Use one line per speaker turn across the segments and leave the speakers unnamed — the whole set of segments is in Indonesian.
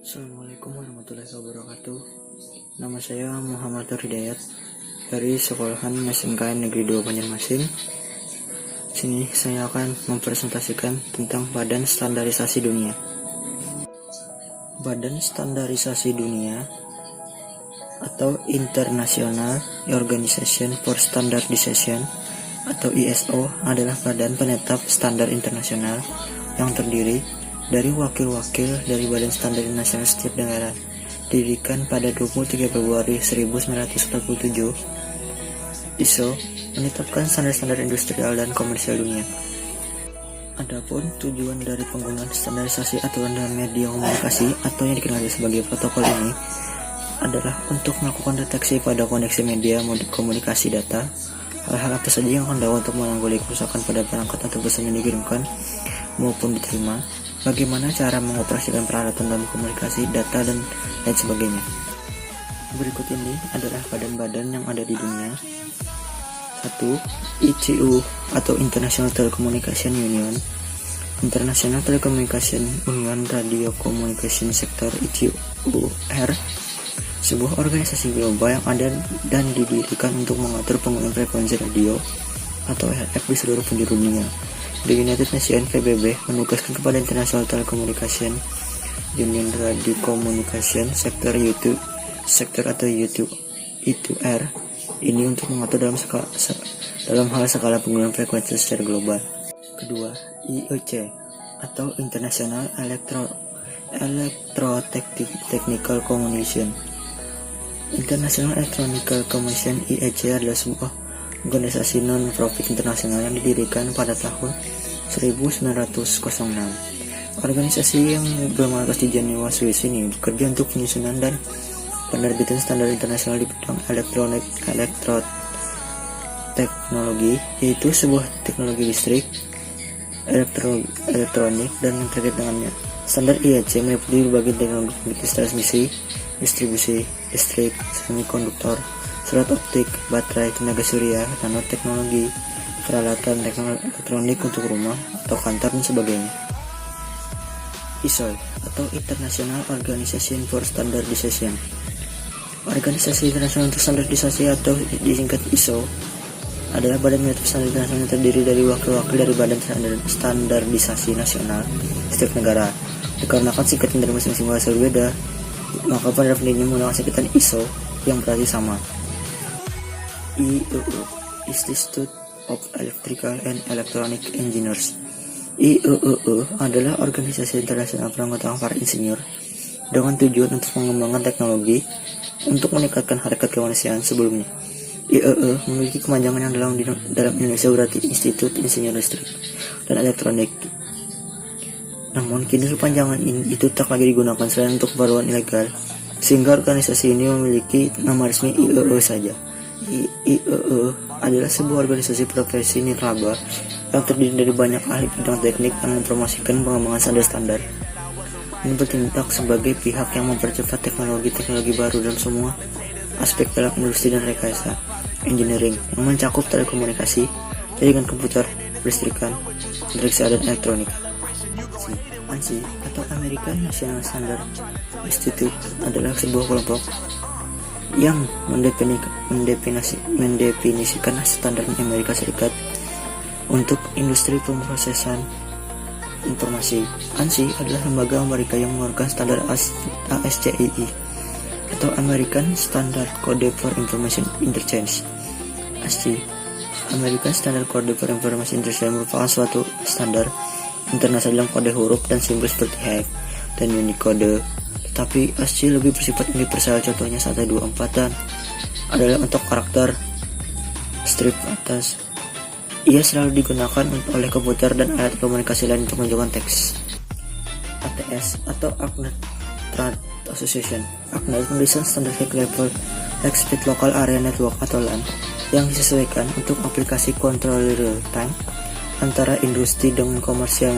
Assalamualaikum warahmatullahi wabarakatuh. Nama saya Muhammad Hidayat dari Sekolahan SMK Negeri 2 Banjarmasin. Sini saya akan mempresentasikan tentang Badan Standarisasi Dunia. Badan Standarisasi Dunia atau International Organization for Standardization atau ISO adalah badan penetap standar internasional yang terdiri dari wakil-wakil dari Badan Standar Nasional setiap negara. Didirikan pada 23 Februari 1947, ISO menetapkan standar-standar industrial dan komersial dunia. Adapun tujuan dari penggunaan standarisasi aturan dalam media komunikasi atau yang dikenal sebagai protokol ini adalah untuk melakukan deteksi pada koneksi media komunikasi data, hal-hal apa saja yang akan dapat untuk menanggulangi kerusakan pada perangkat atau pesan yang dikirimkan maupun diterima, bagaimana cara mengoperasikan peralatan dalam komunikasi, data, dan lain sebagainya. Berikut ini adalah badan-badan yang ada di dunia. 1. ITU atau International Telecommunication Union. International Telecommunication Union Radio Communication Sector ITUR, sebuah organisasi global yang ada dan didirikan untuk mengatur penggunaan frekuensi radio atau RF di seluruh penjuru dunia. The United Nations PBB menugaskan kepada International Telecommunication Union Radio Communication Sector atau ITUR ini untuk mengatur dalam hal skala penggunaan frekuensi secara global. Kedua, IEC atau International Electrotechnical Commission. International Electronical Commission IEC adalah sebuah organisasi non-profit internasional yang didirikan pada tahun 1906. Organisasi yang bermarkas di Jenewa, Swiss ini bekerja untuk penyusunan dan penerbitan standar internasional di bidang elektroteknologi, yaitu sebuah teknologi listrik, elektronik, dan yang terkait dengannya. Standar IEC meliputi berbagai teknologi transmisi, distribusi listrik, semikonduktor, surat optik, baterai, tenaga surya, nanoteknologi, peralatan elektronik untuk rumah atau kantor, dan sebagainya. ISO atau International Organization for Standardization. Organisasi internasional untuk standarisasi atau disingkat ISO adalah badan penetap standar internasional yang terdiri dari wakil-wakil dari badan standarisasi nasional setiap negara. Dikarenakan singkatan dari masing-masing bahasa berbeda, maka pada pendirinya menggunakan singkatan ISO yang berarti sama. IEE, Institute of Electrical and Electronic Engineers. IEEE adalah organisasi internasional peranggotaan para insinyur dengan tujuan untuk mengembangkan teknologi untuk meningkatkan harkat kemanusiaan. Sebelumnya, IEEE memiliki kepanjangan yang dalam Indonesia berarti Institut Insinyur Listrik dan Elektronik. Namun kini kepanjangan itu tak lagi digunakan selain untuk keperluan ilegal, sehingga organisasi ini memiliki nama resmi IEEE saja. IEEE adalah sebuah organisasi profesi nirlaba yang terdiri dari banyak ahli bidang teknik yang mempromosikan pengembangan standar-standar. Ini bertindak sebagai pihak yang mempercepat teknologi-teknologi baru dalam semua aspek dalam industri dan rekayasa engineering yang mencakup telekomunikasi, jaringan komputer, listrikan, antariksa, dan elektronik. ANSI atau American National Standard Institute adalah sebuah kelompok yang mendefinisikan standar Amerika Serikat untuk industri pemrosesan informasi. ANSI adalah lembaga Amerika yang mengeluarkan standar ASCII atau American Standard Code for Information Interchange. ASCII, American Standard Code for Information Interchange, merupakan suatu standar internasional dalam kode huruf dan simbol seperti HEC dan Unicode. Tetapi ASCII lebih bersifat universal. Contohnya 124 dan adalah untuk karakter strip atas. Ia selalu digunakan oleh komputer dan alat komunikasi lain untuk menunjukkan teks. ATS atau ARPANET Trade Association. ARPANET mendesain standar high level high speed local area network atau LAN yang disesuaikan untuk aplikasi kontrol real time antara industri dengan komersial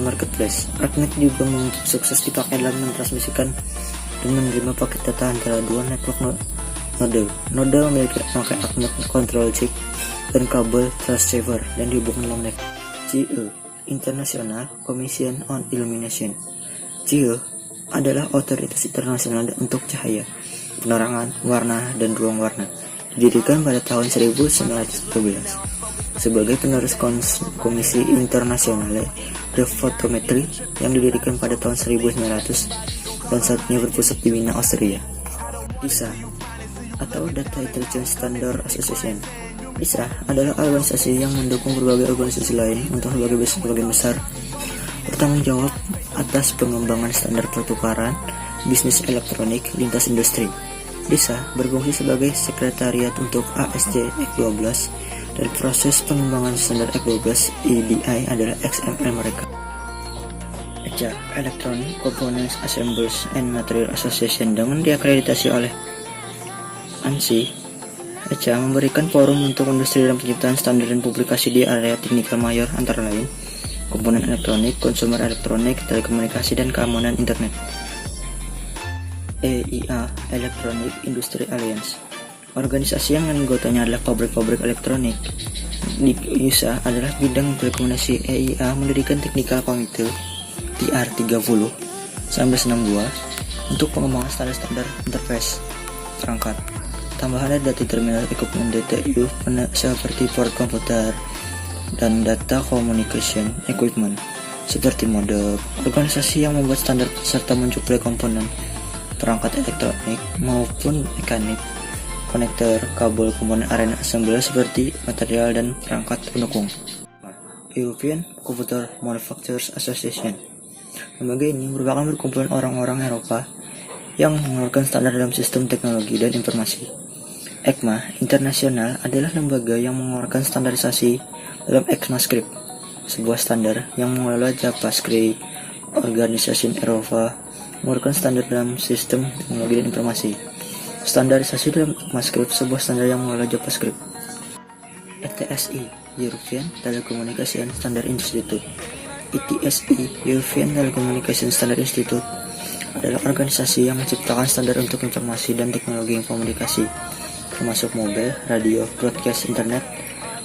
marketplace. ARPANET juga sukses dipakai dalam mentransmisikan dan menerima paket data antara dua network node. Node memiliki memakai ARPANET control chip dan kabel transceiver dan dihubungkan dalam network. CIE, International Commission on Illumination. CIE adalah otoritas internasional untuk cahaya, penerangan, warna, dan ruang warna. Didirikan pada tahun 1912 sebagai penerus Komisi Internasionale de Photometry yang didirikan pada tahun 1900 dan saat ini berpusat di Wina, Austria. DISA atau Data Intelligence Standard Association. DISA adalah organisasi yang mendukung berbagai organisasi lain untuk sebagian besar bertanggung jawab atas pengembangan standar pertukaran bisnis elektronik lintas industri. DISA berfungsi sebagai sekretariat untuk ASC X12 dan proses pengembangan standar X12 EDI adalah XML mereka. ECA, Electronic Components Assemblers and Material Association, dengan diakreditasi oleh ANSI. ECA memberikan forum untuk industri dalam penciptaan standar dan publikasi di area teknikal mayor antara lain komponen elektronik, konsumer elektronik, telekomunikasi, dan keamanan internet. EIA, Electronic Industry Alliance, organisasi yang anggotanya adalah pabrik-pabrik elektronik. Di USA adalah bidang telekomunikasi. EIA mendirikan Technical Committee TR30 1962 untuk pengembangan standar interface perangkat. Tambahan ada data terminal equipment DTU seperti port komputer dan data communication equipment seperti modem. Organisasi yang membuat standar serta mensuplai komponen perangkat elektronik maupun mekanik, konektor, kabel, komponen arena assembler seperti material dan perangkat pendukung. European Computer Manufacturers Association. Lembaga ini merupakan perkumpulan orang-orang Eropa yang mengeluarkan standar dalam sistem teknologi dan informasi. ECMA Internasional adalah lembaga yang mengeluarkan standarisasi dalam ECMAScript, sebuah standar yang mengelola JavaScript. Organisasi Eropa mengeluarkan standar dalam sistem teknologi dan informasi. Standarisasi dalam ECMAScript, sebuah standar yang mengelola JavaScript. ETSI, European Telecommunication Standard Institute. ETSI, European Telecommunication Standard Institute, adalah organisasi yang menciptakan standar untuk informasi dan teknologi komunikasi, termasuk mobil, radio, broadcast, internet,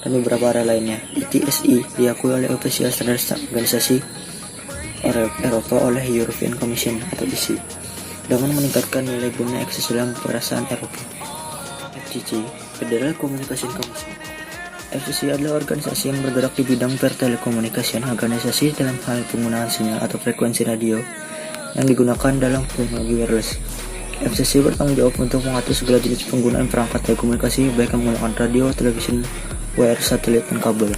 dan beberapa area lainnya. ETSI diakui oleh official standard organisasi Eropa oleh European Commission atau EC dengan meningkatkan nilai guna akses dalam perasaan Eropa. FCC, Federal Communication Commission. FCC adalah organisasi yang bergerak di bidang pertelekomunikasian, organisasi dalam hal penggunaan sinyal atau frekuensi radio yang digunakan dalam teknologi wireless. FCC bertanggung jawab untuk mengatur segala jenis penggunaan perangkat telekomunikasi baik yang menggunakan radio, televisi, wire, satelit, dan kabel.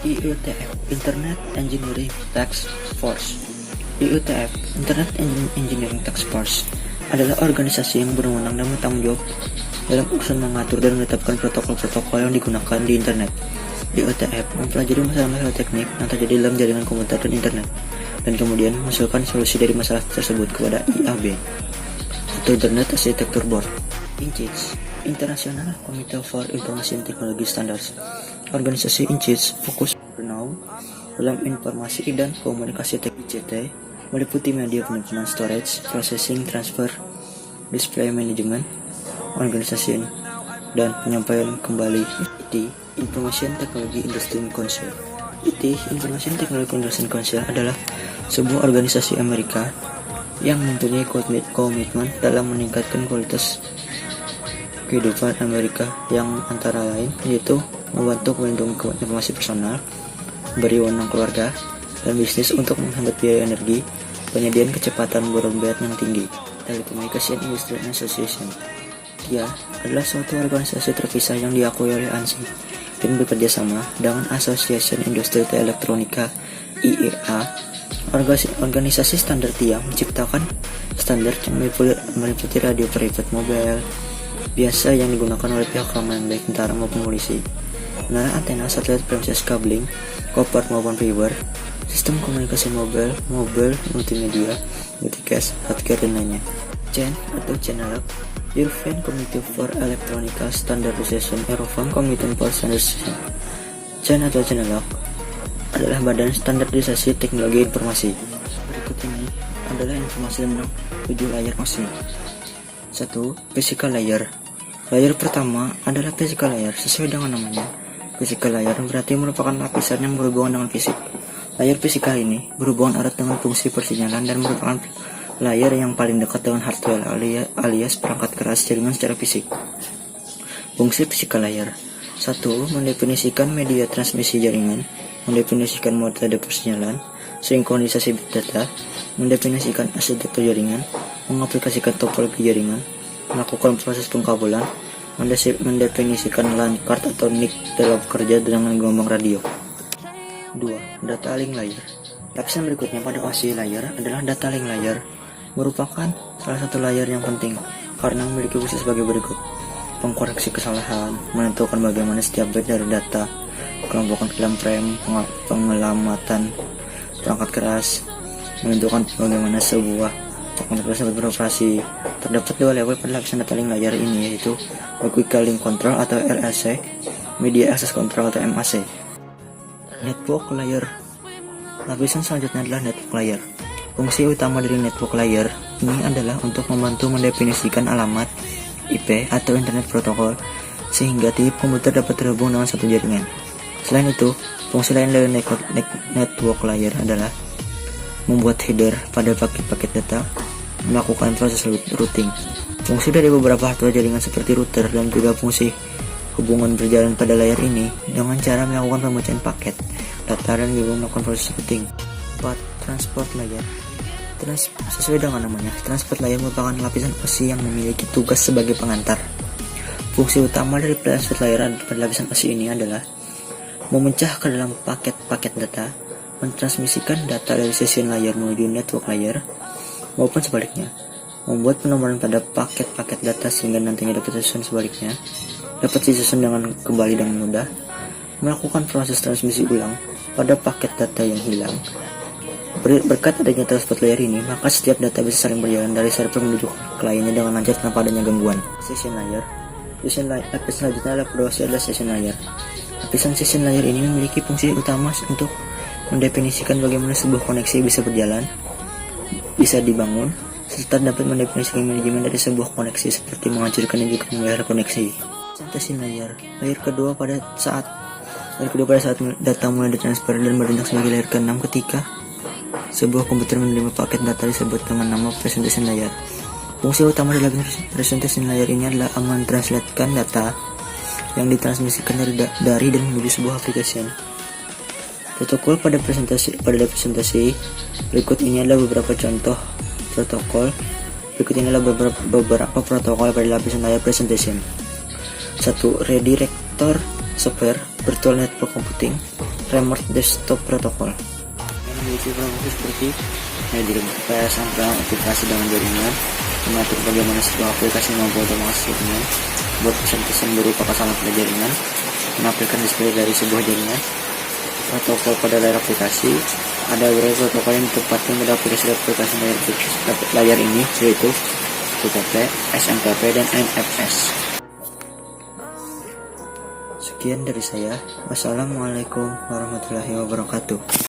IETF, Internet Engineering Task Force. IETF, Internet Engineering Task Force, adalah organisasi yang berwenang dan bertanggung jawab dalam urusan mengatur dan menetapkan protokol-protokol yang digunakan di internet. IETF mempelajari masalah-masalah teknik yang terjadi dalam jaringan komputer dan internet, dan kemudian mengusulkan solusi dari masalah tersebut kepada IAB atau Internet Architecture Board. INCITS, International Committee for Information Technology Standards. Organisasi INCITS fokus bernaung dalam informasi dan komunikasi teknik. ICT meliputi media penyimpanan, storage, processing, transfer, display management, organisasi dan penyampaian kembali. IT, Information Technology Industry Council. IT, Information Technology Industry Council, adalah sebuah organisasi Amerika yang mempunyai komitmen dalam meningkatkan kualitas kehidupan Amerika, yang antara lain yaitu membantu melindungi informasi personal, beri wewenang keluarga dan bisnis untuk menghemat biaya energi, penyediaan kecepatan broadband yang tinggi. Telecommunication Industry Association. Dia adalah suatu organisasi terpisah yang diakui oleh ANSI dan bekerja sama dengan Association Industrie Electronica IEA. Organisasi standar dia menciptakan standar yang meliputi radio private mobile biasa yang digunakan oleh pihak keamanan baik tentara maupun polisi, menara antena, satelit, premises cabling, copper maupun fiber, sistem komunikasi mobile, multimedia, multicast, healthcare, dan lainnya. CEN atau CENELEC, European Committee for Electronic Standardization, European Committee for Standardization. CEN atau CENELEC adalah badan standarisasi teknologi informasi. Berikut ini adalah informasi tentang 7 layer OSI. 1. Physical layer. Layer pertama adalah physical layer. Sesuai dengan namanya, physical layer berarti merupakan lapisan yang berhubungan dengan fisik. Layer fisikal ini berhubungan erat dengan fungsi persinyalan dan merupakan Layer yang paling dekat dengan hardware alias perangkat keras jaringan secara fisik. Fungsi physical layer. 1. Mendefinisikan media transmisi jaringan, mendefinisikan metode persinyalan, sinkronisasi bit data, mendefinisikan arsitektur jaringan, mengaplikasikan topologi jaringan, melakukan proses pengkabelan, mendefinisikan LAN card atau NIC dalam bekerja dengan gelombang radio. 2. Data link layer. Lapisan berikutnya pada fungsi layer adalah data link layer, merupakan salah satu layer yang penting karena memiliki fungsi sebagai berikut: pengkoreksi kesalahan, menentukan bagaimana setiap byte dari data, kelompokan dalam frame, pengelamatan perangkat keras, menentukan bagaimana sebuah perangkat keras dapat beroperasi. Terdapat dua level pada lapisan data link layer ini, yaitu Logical Link Control atau LLC, Media Access Control atau MAC. Network layer. Lapisan selanjutnya adalah network layer. Fungsi utama dari network layer ini adalah untuk membantu mendefinisikan alamat IP atau internet protokol sehingga tiap komputer dapat terhubung dengan satu jaringan. Selain itu, fungsi lain dari network layer adalah membuat header pada paket-paket data, melakukan proses routing. Fungsi dari beberapa hardware jaringan seperti router dan juga fungsi hubungan berjalan pada layar ini dengan cara melakukan pembacaan paket data dan juga melakukan proses routing. 4. Transport layer. Sesuai dengan namanya, transport layer merupakan lapisan OSI yang memiliki tugas sebagai pengantar. Fungsi utama dari transport layer pada lapisan OSI ini adalah memecah ke dalam paket-paket data, mentransmisikan data dari session layer menuju network layer, maupun sebaliknya, membuat penomoran pada paket-paket data sehingga nantinya dapat disusun dengan kembali dengan mudah, melakukan proses transmisi ulang pada paket data yang hilang. Berkat adanya transport layer ini, maka setiap data bisa saling berjalan dari server menuju kliennya dengan lancar tanpa adanya gangguan. Session layer. Lapisan selanjutnya adalah session layer. Lapisan session layer ini memiliki fungsi utama untuk mendefinisikan bagaimana sebuah koneksi bisa berjalan, bisa dibangun, serta dapat mendefinisikan manajemen dari sebuah koneksi seperti menghancurkan dan juga memelihara koneksi. Session layer. Layer kedua pada saat data mulai ditransfer dan bertindak sebagai layer ke-6 ketika sebuah komputer menerima paket data disebut dengan nama presentation layer. Fungsi utama dari presentation layer ini adalah mentranslatekan data yang ditransmisikan dari dan menuju sebuah aplikasi. Protokol pada presentasi berikut ini adalah beberapa contoh protokol. Berikut ini adalah beberapa protokol pada lapisan layar presentation. 1. Redirector Software, Virtual Network Computing, Remote Desktop Protocol. Yang memiliki fungsi seperti menyediakan aplikasi dengan jaringan, mengatur bagaimana sebuah aplikasi mampu otomatis jaringan, buat pesan-pesan berupa kesalahan pada jaringan, menampilkan display dari sebuah jaringan. Protokol pada layar aplikasi. Ada beberapa protokol yang ditempatkan pada aplikasi layar ini, yaitu TTP, SMTP, dan NFS. Sekian dari saya. Wassalamualaikum warahmatullahi wabarakatuh.